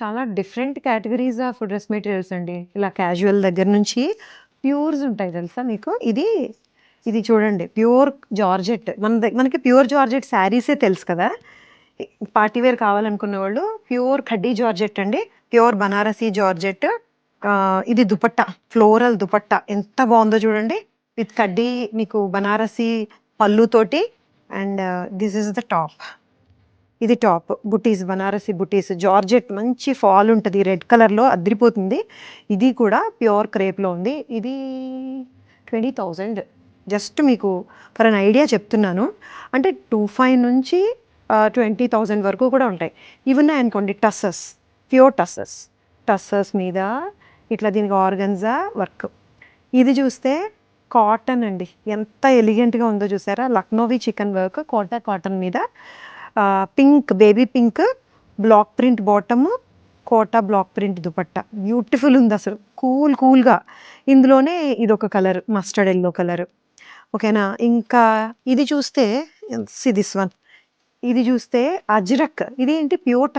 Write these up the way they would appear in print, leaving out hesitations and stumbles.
చాలా different categories of dress materials అండి. ఇలా క్యాజువల్ దగ్గర నుంచి ప్యూర్స్ ఉంటాయి తెలుసా మీకు? ఇది చూడండి ప్యూర్ జార్జెట్. మనకి ప్యూర్ జార్జెట్ శారీసే తెలుసు కదా! పార్టీ వేర్ కావాలనుకునే వాళ్ళు ప్యూర్ ఖడ్డీ జార్జెట్ అండి. Pure Banarasi georgette. ఇది దుపట్టా. ఫ్లోరల్ దుపట్టా ఎంత బావుందో చూడండి. విత్ కడ్డీ మీకు బనారసి పళ్ళుతోటి and this is the top. ఇది టాప్. బుటీస్ బనారసి బుటీస్. జార్జెట్ మంచి ఫాల్ ఉంటది. రెడ్ కలర్‌లో అద్రిపోతుంది. ఇది కూడా ప్యూర్ క్రేప్‌లో ఉంది. ఇది 20,000 జస్ట్ మీకు ఫర్ ఎన్ ఐడియా చెప్తున్నాను. అంటే 25 నుంచి 20,000 వరకు కూడా ఉంటాయి. ఇవి ఉన్నాయనుకోండి టస్సర్స్. Pure tussars. టస్సర్స్ మీద ఇట్లా దీనికి ఆర్గన్జా వర్క్. ఇది చూస్తే కాటన్ అండి. ఎంత ఎలిగెంట్‌గా ఉందో చూసారా? లక్నోవి చికెన్ వర్క్ కాటన్ మీద pink baby pink block print bottom Kota block print dupatta beautiful ఉంది అసలు కూల్గా. ఇందులోనే ఇది ఒక కలర్ మస్టర్డ్ ఎల్లో కలర్. ఓకేనా? ఇంకా ఇది చూస్తే దిస్ వన్. ఇది చూస్తే అజ్రక్. ఇదేంటి pure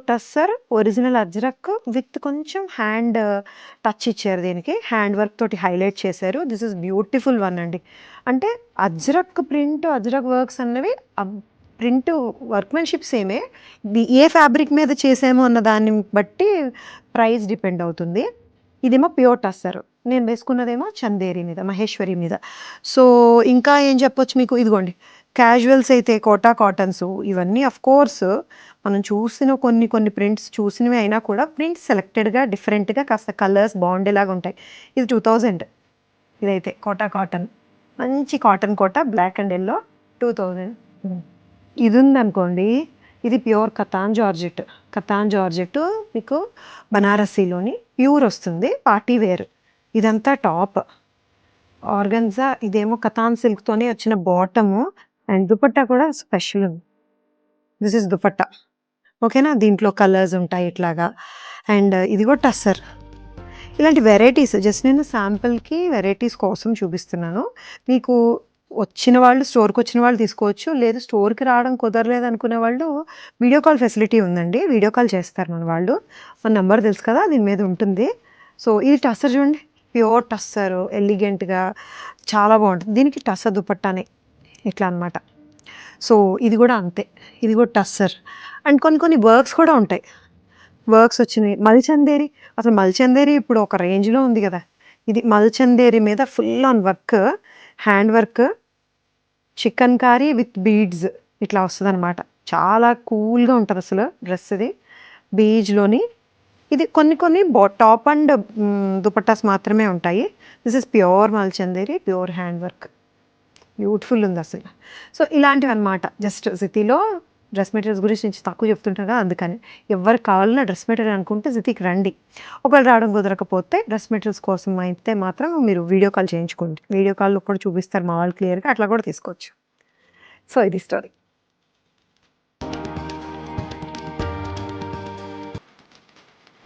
tussar original ajrak with కొంచెం హ్యాండ్ టచ్ ఇచ్చారు. దీనికి హ్యాండ్ వర్క్ తోటి హైలైట్ చేశారు. దిస్ ఇస్ బ్యూటిఫుల్ వన్ అండి. అంటే అజ్రక్ ప్రింట్ అజ్రక్ వర్క్స్ అన్నవి ప్రింట్ వర్క్మెన్షిప్ సేమే. ఏ ఫ్యాబ్రిక్ మీద చేసామో అన్న దాన్ని బట్టి ప్రైస్ డిపెండ్ అవుతుంది. ఇదేమో ప్యూర్ టస్సర్. నేను వేసుకున్నదేమో చందేరి మీద మహేశ్వరి మీద. సో ఇంకా ఏం చెప్పొచ్చు మీకు? ఇదిగోండి క్యాజువల్స్ అయితే కోటా కాటన్స్ ఇవన్నీ అఫ్ కోర్స్ మనం చూసిన కొన్ని ప్రింట్స్ చూసినవి అయినా కూడా ప్రింట్స్ సెలెక్టెడ్గా డిఫరెంట్గా కాస్త కలర్స్ బాగుండేలాగా ఉంటాయి. ఇది 2000. ఇదైతే కోటా కాటన్ మంచి cotton Kota black and yellow 2000. ఇది ఉందనుకోండి, ఇది ప్యూర్ కతాన్ జార్జెట్ మీకు బనారసీలోని ప్యూర్ వస్తుంది పార్టీ వేర్. ఇదంతా టాప్ ఆర్గన్జా. ఇదేమో కతాన్ సిల్క్తోనే వచ్చిన బాటము అండ్ దుపట్టా కూడా స్పెషల్ ఉంది. This is dupatta. ఓకేనా? దీంట్లో కలర్స్ ఉంటాయి ఇట్లాగా. అండ్ ఇది కూడా టస్సర్. ఇలాంటి వెరైటీస్ జస్ట్ నేను శాంపుల్కి వెరైటీస్ కోసం చూపిస్తున్నాను. మీకు స్టోర్కి వచ్చిన వాళ్ళు తీసుకోవచ్చు. లేదు స్టోర్కి రావడం కుదరలేదు అనుకునే వాళ్ళు వీడియో కాల్ ఫెసిలిటీ ఉందండి. వీడియో కాల్ చేస్తారు మన వాళ్ళు. మన నెంబర్ తెలుసు కదా, దీని మీద ఉంటుంది. సో ఇది టస్సర్ చూడండి. ప్యూర్ టస్సర్ ఎలిగెంట్గా చాలా బాగుంటుంది. దీనికి టస్సర్ దుపట్టానే ఇట్లా అనమాట. సో ఇది కూడా అంతే. ఇది కూడా టస్సర్. అండ్ కొన్ని వర్క్స్ కూడా ఉంటాయి. వర్క్స్ వచ్చినాయి. మల్చందేరి ఇప్పుడు ఒక రేంజ్లో ఉంది కదా. ఇది మల్చందేరి మీద full on work, hand work, chikankari with beads ఇట్లా వస్తుంది అనమాట. చాలా కూల్గా ఉంటుంది అసలు డ్రెస్. ఇది బీజ్లోని. ఇది కొన్ని టాప్ అండ్ దుపట్టాస్ మాత్రమే ఉంటాయి. దిస్ ఇస్ ప్యూర్ మల్చందేరి ప్యూర్ హ్యాండ్ వర్క్. బ్యూటిఫుల్ ఉంది అసలు. సో ఇలాంటివి అనమాట. జస్ట్ సిటీలో డ్రెస్ మెటీరియల్స్ గురించి నేను తక్కువ చెప్తుంటాను కదా, అందుకని ఎవరికి కావాలన్నా డ్రెస్ మెటీరియల్ అనుకుంటే సిటీకి రండి. ఒకవేళ రావడం కుదరకపోతే డ్రెస్ మెటీరియల్స్ కోసం అయితే మాత్రం మీరు వీడియో కాల్ చేయించుకోండి. వీడియో కాల్లో కూడా చూపిస్తారు మా వాళ్ళు క్లియర్గా, అట్లా కూడా తీసుకోవచ్చు. సో ఇది స్టోరీ.